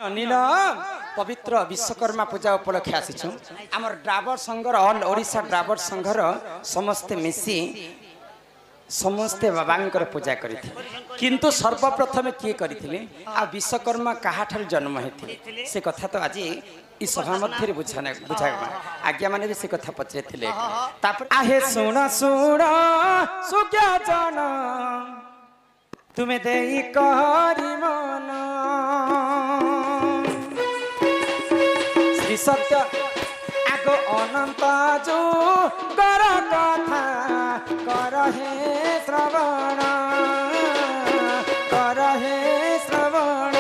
नील पवित्र विश्वकर्मा पूजा उपलक्षे आसीछु आमर ड्राइवर संघर all Odisha driver संघर समस्ते मिसी समस्ते बाबांकर पूजा करथिले किंतु सर्वप्रथम किए करथिले आ विश्वकर्मा काहाठार जन्म हेथिले से कथा तो आज ई सभा मध्य बुझा आज्ञा माने भी से कथा पचरेथिले तापर आहे सुना सुना सुज्ञा जन तुम्हें देई करी मन श्री सत्य आगो अनंत जो कर कथा कर हे श्रवण कर हे श्रवण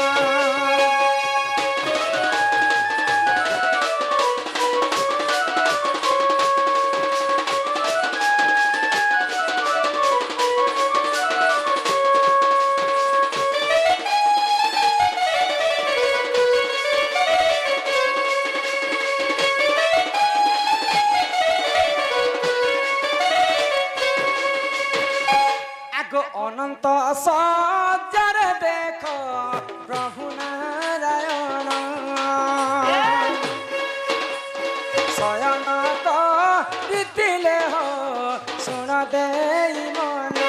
अनंत सज्जर देख प्रभु नारायण शयन रीतिले हो सुन दे मन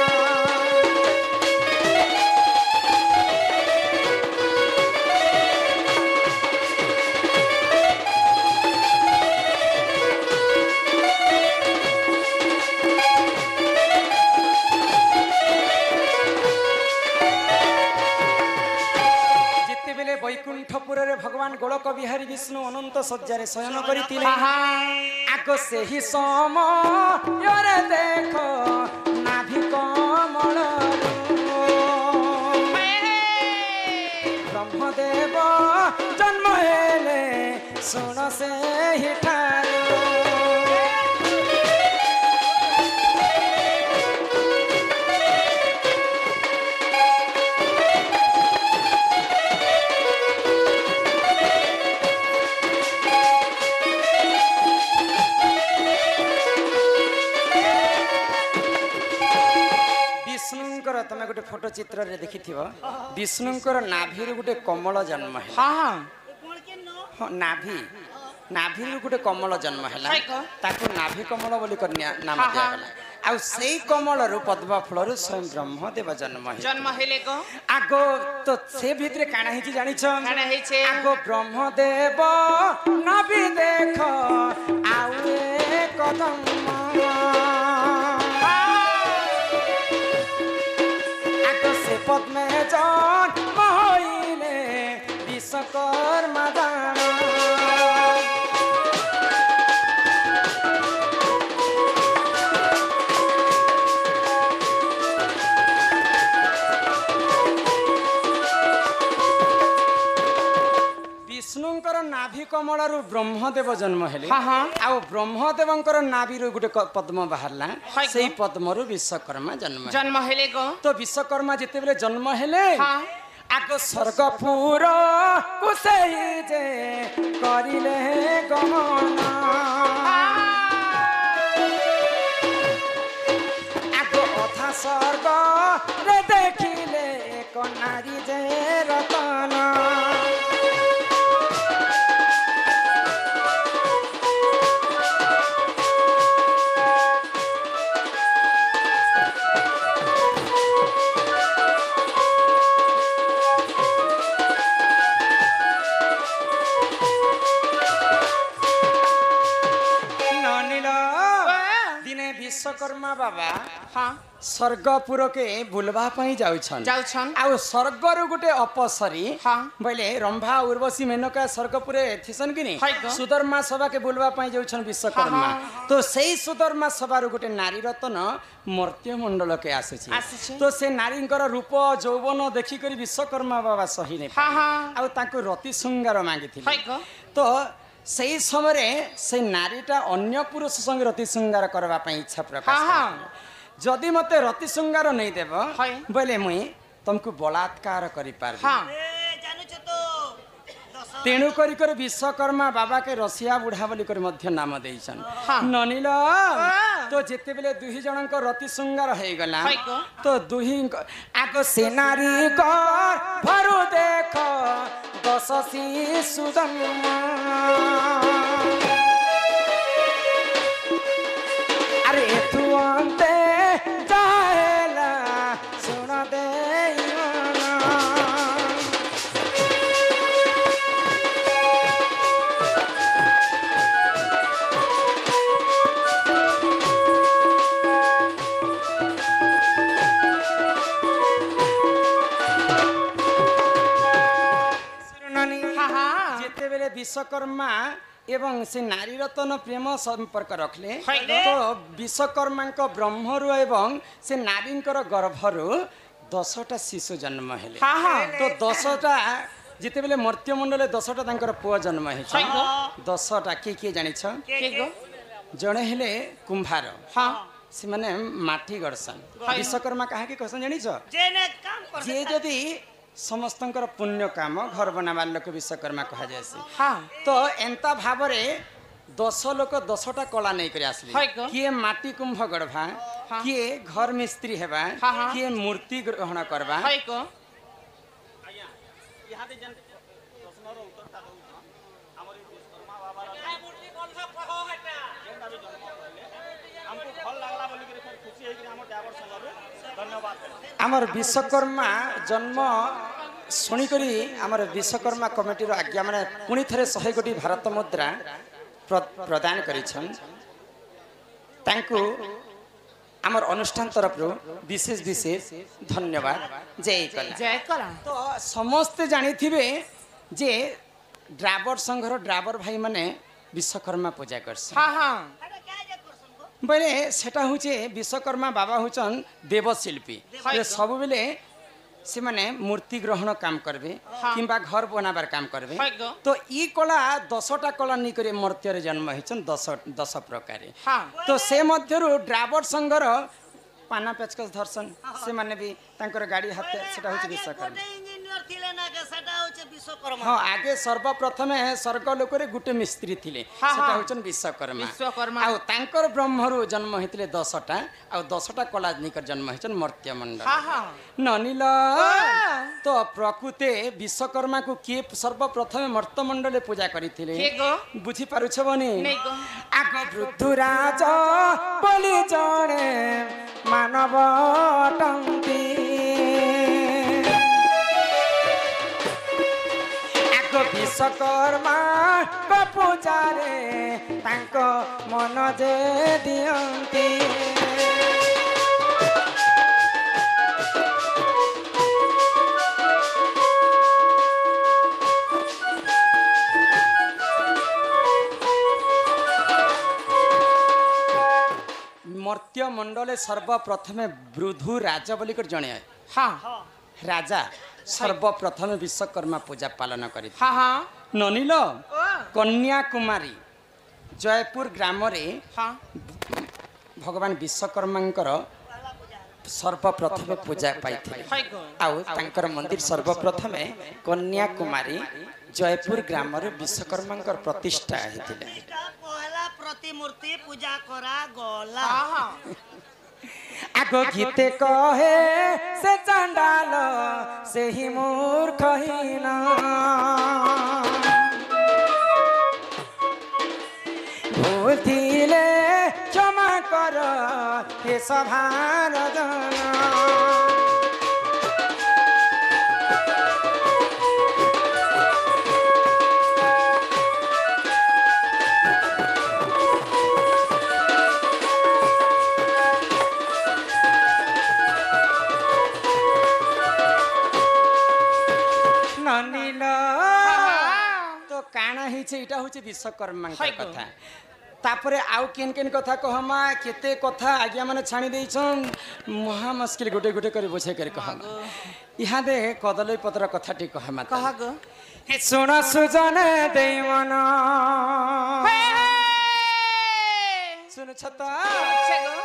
वैकुंठपुर भगवान गोलक बिहारी विष्णु अनंत सज्जारे शयन करथिले आगो से ही समय देख नाभि कमल ब्रह्मदेव जन्म हेले सुन से ही ठार तमें गोटे फोटो चित्र रे देखि विष्णुंकर नाभि गोटे कमल जन्म है हाँ नाभि नाभि गोटे कमल जन्म है नाभि कमल बोली नाम दिया आ से कमल रु पद्म फूल रु स्वयं ब्रह्मदेव जन्म है आगो तो से भितर काना है जानी आगो ब्रह्मदेव नाभि देख आउ कदम पद्मे जान महिने विश्वकर्मा दान विष्णुंकर नाभि कमल रु ब्रह्मदेव जन्म हेले आ ब्रह्मदेवंकर नाभि रु गुटे पद्म बाहरला सेही पद्म रु विश्वकर्मा जन्म हेले तो विश्वकर्मा जेते बेले जन्म हेले आगो स्वर्गपुर कुसेई जे करिले गमन आगो अथा स्वर्ग रे देखिले एक नारी जे रतन विश्वकर्मा बाबा हाँ स्वर्गपुर के बुलवा जाउछन आ स्वर्ग रु गुटे अपसरी हाँ बोले रंभा उर्वशी मेनका स्वर्गपुर थिसन कि सुधर्मा सभा के बुलवा जाउछन विश्वकर्मा तो सेही सुधर्मा सभा रु गुटे नारी रत्न मर्त्य मंडल के आसे तो से नारींकर रूप यौवन देखि करी विश्वकर्मा बाबा सही ने आ ताको रति श्रृंगार मांगिथिले तो सही समय से नारीटा अन्य पुरुष संग रति श्रृंगार करबा पई इच्छा प्रकाश जदि मते रति श्रृंगार नहीं देब बोले मुई तुमको बलात्कार करि पारबी तेणु कर विश्वकर्मा बाबा के रसिया बुढ़ा बोली कर मध्य नाम देइछन ननिल तो जेते बेले दुही जनक रति श्रृंगार हो गला तो दुही आगो सेनारी कर भरु देख 10 ଶିଶୁ ଜନ୍ମ আরে তুতে যাহেলা শুণ দেই যেতেবেলে বিশ্বকর্মা এবং সে নারী রতন প্রেম সম্পর্ক রখলে তো বিশ্বকর্মাঙ্ক ব্রহ্মরু এবং সে নারীঙ্কর গর্ভরু 10টা শিশু জন্ম হেলে তো 10টা যেতেবেলে মর্ত্যমণ্ডলে 10টা তাঙ্কর পুଅ জন্ম হয়েছে 10টা কিଏ জানিছ জনে হেলে কুম্ভার ସେମାନେ ମାଟି ଗଡ଼ସନ୍ ବିଶ୍ୱକର୍ମା କାହାକି କହସନ୍ ଜାଣିଛ ଯେ ଯଦି ସମସ୍ତଙ୍କର ପୁଣ୍ୟ କାମ ଘର ବନାବାର ଲୋକ ବିଶ୍ୱକର୍ମା କୁହାଯାଏସି ତ ଏନ୍ତା ଭାବରେ 10 ଲୋକ 10ଟା କଳା ନେଇକରି ଆସିଲେ କିଏ ମାଟି କୁମ୍ଭ ଗଢ଼ବା କିଏ ଘର ମିସ୍ତ୍ରୀ ହେବା କିଏ ମୂର୍ତ୍ତି ଗ୍ରହଣ କରବା आमर विश्वकर्मा जन्म शुणिकी आमर विश्वकर्मा कमिटी आज्ञा मैंने पुणी थे 100 कोटी भारत मुद्रा प्रदान करिछन आमर अनुष्ठान तरफ विशेष विशेष धन्यवाद जय कला तो समस्ते जानी थे जे ड्राइवर संघर ड्राइवर भाई माने विश्वकर्मा पूजा करछन बोले सेटा होचे विश्वकर्मा बाबा होचन देवशिल्पी सब बेले से माने मूर्ति ग्रहण काम करबे किंबा घर बनाबार काम करबे तो ई कला 10टा कला निकरे मर्त्य रे जन्म हिचन 10 प्रकार तो से मध्यरु ड्राइवर संघर पाना पेचकस धरसन से माने भी तांकर गाड़ी हाथ सेटा होचे विश्वकर्मा हाँ आगे सर्वप्रथम स्वर्ग लोक गोटे मिस्त्री थिले सेटा होचन विश्वकर्मा आ तांकर ब्रह्मरु जन्म हेतिले 10टा आ 10टा कला निकर जन्म हेचन मर्त्य मंडल ननिल तो प्रकृते विश्वकर्मा को किए सर्वप्रथम मर्त्य मंडले पूजा करिथिले बुझी पारुछ बनी आग वृद्धराज बोली जणे मानव टंती विश्वकर्मा पूजारे तांको मन जे दियंती मर्त्य मंडले सर्वप्रथम वृद्धु राजा बोली कर जणे हाँ राजा सर्वप्रथम विश्वकर्मा पूजा पालन करी ननिल कन्याकुमारी जयपुर ग्राम रे भगवान विश्वकर्मांकर सर्वप्रथम पूजा पाई आउ तांकर मंदिर सर्वप्रथम कन्याकुमारी जयपुर ग्राम रे विश्वकर्मांकर प्रतिष्ठा हेतिले पहला प्रतिमूर्ति पूजा करा गला आगो गीते कहे से चंडाल से ही मूर्ख हीना भूतिले क्षमा कर हे सभार जना तो काना हिटा हूँ विश्वकर्मा कथा तापरे आउ केन केन कथा कहमा केते कथा आज्ञा माने छाणी देइछन महा मुश्किल गोटे गोटे कर बुझे कर कहमा इहा दे कदली पत्र कथा टी कहमा कहा गो हे सुन सुजन देवन सुन छता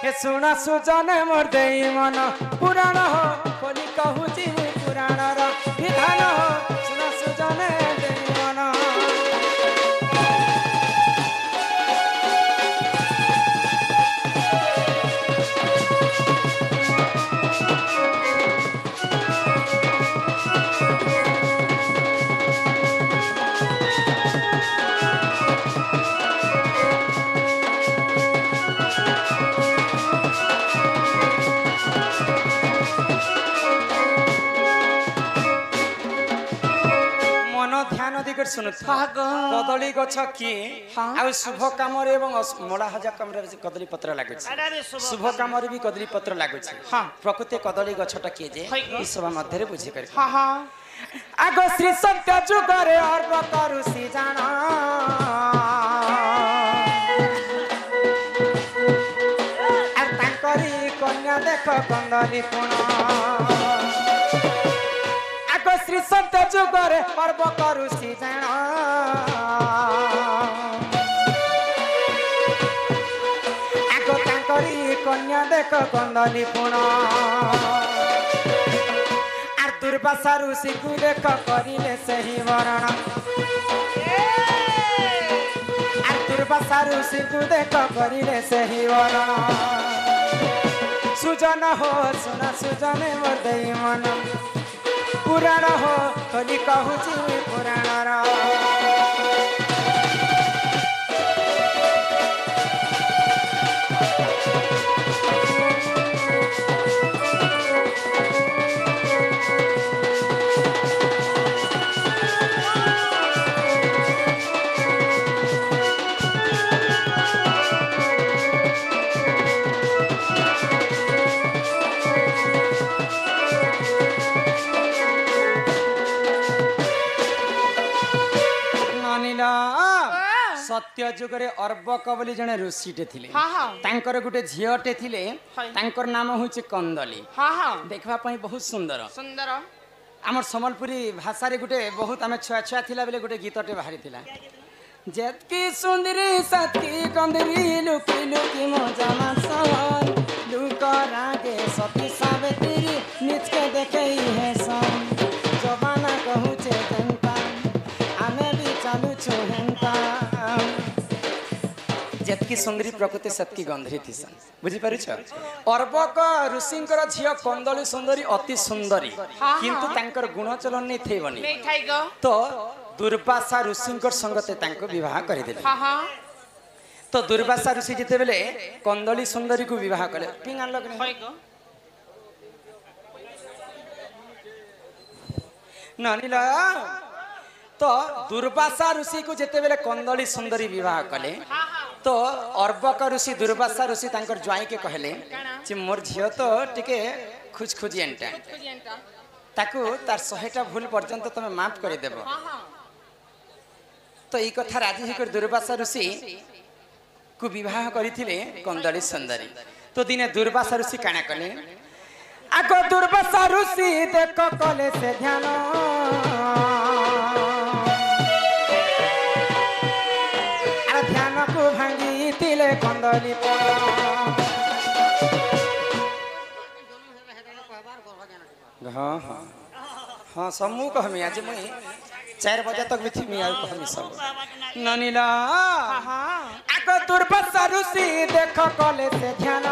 हे सुन सुजन मोर देवन पुराण हो कोली कहू जी पुराण रा विधान हो सुन सुजन देवन ध्यान दिकर सुनु कदली गछ किए आ शुभ काम रे एवं मोला हजा काम रे कदली पत्र लागु शुभ काम रे भी कदली पत्र लागु प्रकृति कदली गछटा किए जे ई सब मध्य रे बुझी कर आगो श्री सत्य जुग रे अर्प करु सी जाना आर तांकरी कन्या देख कंदली पुण श्री सत्य जुगरे पर्व करु सी जाना आगो तांकरी कन्या देख कंदली पुण आर दुर्वासा ऋषि को देख करिले सही वरण आर दुर्वासा ऋषि को देख करिले सही वरण सुजन हो सुना सुजने मोर देई मन पुराण हो कली कहूची पुराण सत्य जुगरे अर्बक बोली जने ऋषिटे थिले तांकर गुटे झियटे थिले तांकर नाम होचे कंदली देखबा पई बहुत सुंदर सुंदर हमर संबलपुरी भाषा रे गुटे बहुत आमे छुआ छुआ थिला बेले गुटे गीतटे बाहरी थिला जेतकी सुंदरी सती कंदली लुकी लुकी मजा मासन लुका रागे सती सावित्री निच के देखई है सन जवाना कहूचे जनता आमे भी चालू छु हेंता जेतकी सुंदरी प्रकृति सतकी गंधरी थिसन बुझी पारुछ अर्बक ऋषिंकर झियो कंदली सुंदरी अति सुंदरी किंतु तांकर गुण चलन नै थेबनी तो दुर्वासा ऋषिंकर संगते तांको विवाह करि देले तो दुर्वासा ऋषि जेते बेले कंदली सुंदरी को विवाह करे पिंगान लगने नानीला तो दुर्वासा ऋषि को जेते बेले कंदली सुंदरी विवाह कले तो अर्बक ऋषि दुर्वासा ऋषि तांकर ज्वाई के कहले जे मोर झियो तो टिके खुजखुजी एंटा ताकू तार 100टा भूल पर्यंत तमे माफ करि देबो तो ई कथा राजी होकर दुर्वासा ऋषि को विवाह करिथिले कंदली सुंदरी तो दिने दुर्वासा ऋषि काना कले आगो दुर्वासा ऋषि देख कले से ध्यान कंदली हाँ हाँ हाँ समूह कहमी आज मुई 4 बजे तक भी थी मिया कहमी सब ननीला आगो दुर्वासा ऋषि देख कले से ध्यान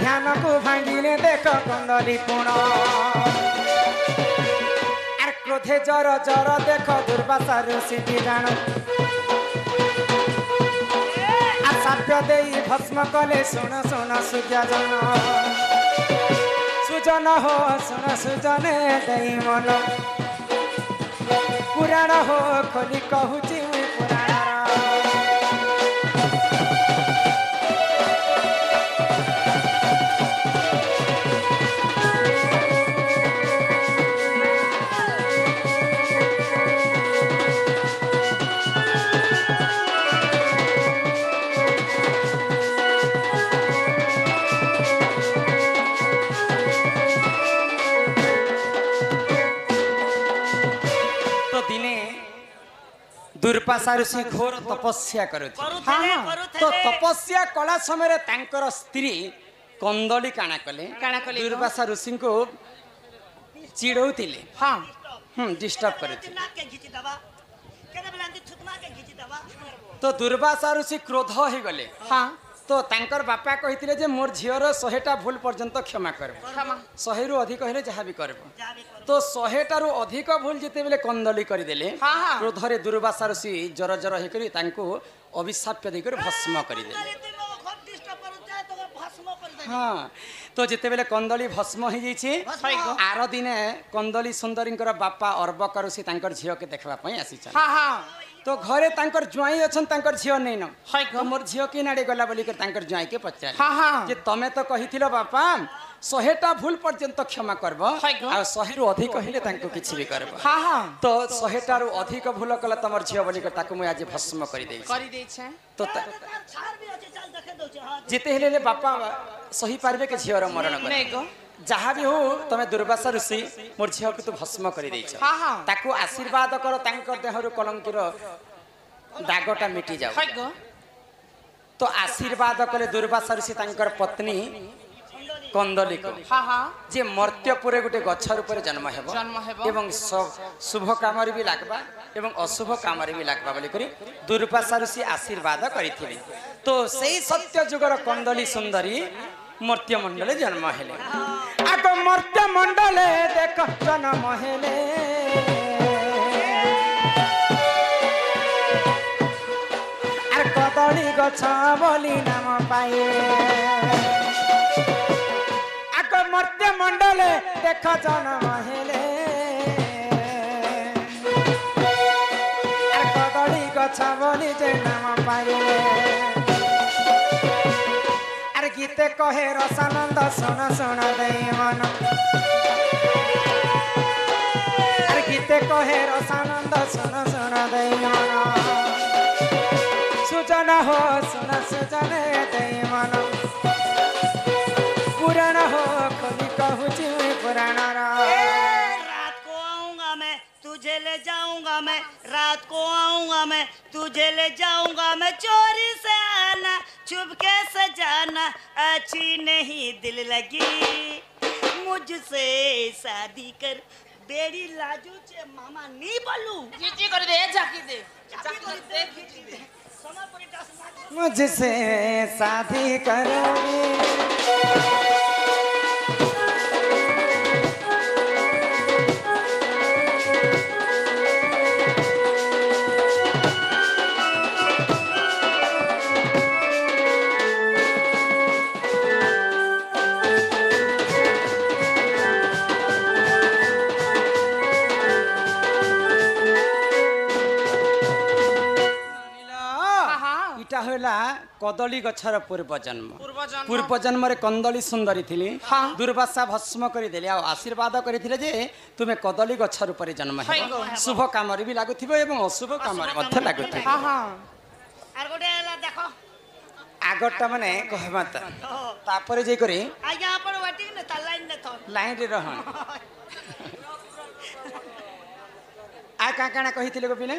ध्यान को भांगिने देख कंदली पुण क्रोधे जर जर देख दुर्वासा ऋषि जान साप्य दे भस्म कले सुन सुन सूर्य जन सुजन हो सुन सुजने दई मन पुराण हो खोली कहूची पुराण दुर्वासा ऋषि घोर तपस्या करुथिले तो तपस्या कला समय तांकर स्त्री कंदली काना कले दुर्वासा ऋषि को चिड़ौतिले डिस्टर्ब करुथिले तो दुर्वासा ऋषि क्रोध हो गले तो तांकर बापा कहिथिले जे मोर झियर 100टा भूल पर्यंत क्षमा करबो 100 रु अधिक हेले जहा भी करबो तो 100टा रु अधिक भूल जेते बेले कंदली करि देले क्रोधरे दुर्वासा ऋषि जर जर हे करी तांको अभिशाप देकर भस्म करि देले हाँ तो जितेबेले कंदली भस्म हो जाइए भस्म। आर दिने कंदली सुंदरी बापा अर्बकर से झील के देखा आसी हाँ हाँ तो घरे तांकर ज्वाई अछन तांकर झियो नै न हाय तो मोर झियो के नाडे गला बोली कर तांकर ज्वाई के पचार हाँ हाँ जे तमे तो कहिथिलो बापा 100टा भूल पर्यंत क्षमा करबो हाय गो। आ 100 रु अधिक कहिले तांको किछि भी करबो हाँ हाँ तो 100टा रु अधिक भूल कला तमर झियो बोली कर ताको मु आज भस्म करि देई करी दे छे तो छाड़ भी अछि चल देखे दो हां जेते हेले बापा सही पारबे के झियो र मरण कर नहीं गो जहाँ भी हो तमे दुर्वासा ऋषि मोर झियो के तू भस्म करि देई छ हाँ हाँ ताको आशीर्वाद कर तांकर देहरु कलंकीर दागटा मिटी जाओ हाय गो तो आशीर्वाद कले दुर्वासा ऋषि तांकर पत्नी कंदली को हाँ हाँ जे मर्त्यपुरे गोटे गछर ऊपर जन्म हेबो जन्म हेबो। एवं शुभ काम भी लागबा एवं अशुभ काम भी लागबा बोली करी दुर्वासा ऋषि आशीर्वाद करिथिले तो सेही सत्य जुगर कंदली सुंदरी मर्त्य मंडले जन्म हेले आको मर्त्य मंडले देख जन्म हेले आर कदली गछ बोली नाम पाए आको मर्त्य मंडले देख जन्म हेले आर कदली गछ बोली जे नाम पाइले आर गीते कहे रसानंद सुन सुन दे मन आर गीते कहे रसानंद सुन सुन दे मन सुजन हो सुन सुजन दे मन पुराण हो खोली कहूची पुराण रात को आऊंगा मैं तुझे ले जाऊंगा मैं रात को आऊंगा मैं तुझे ले जाऊंगा मैं चोरी से आना चुपके से जाना अच्छी नहीं दिल लगी मुझसे शादी कर बेड़ी लाजू चे मामा नहीं बोलू खींची कर दे झाकी दे समय पर इटा से मुझसे शादी करोगे हाँ हाँ इटा होला कदली गछर पूर्व जन्म पूर्वजन्म पूर्व जन्म रे कंदली सुंदरी थिली हाँ। दुर्वासा भस्म करि देले आ आशीर्वाद करिथिले जे तुमे कदली गछर ऊपर जन्म हाय हेबो गो। शुभ काम रे भी लागुथिबो एवं अशुभ काम रे मध्य लागुथिबो हाँ हाँ आर गोटे एला देखो आगरटा माने कहबा त ओ तापरे जे करी आ यहाँ पर वेटिंग ने लाइन ने थो लाइन रे रहन आ का काना कहिथिले गोपिले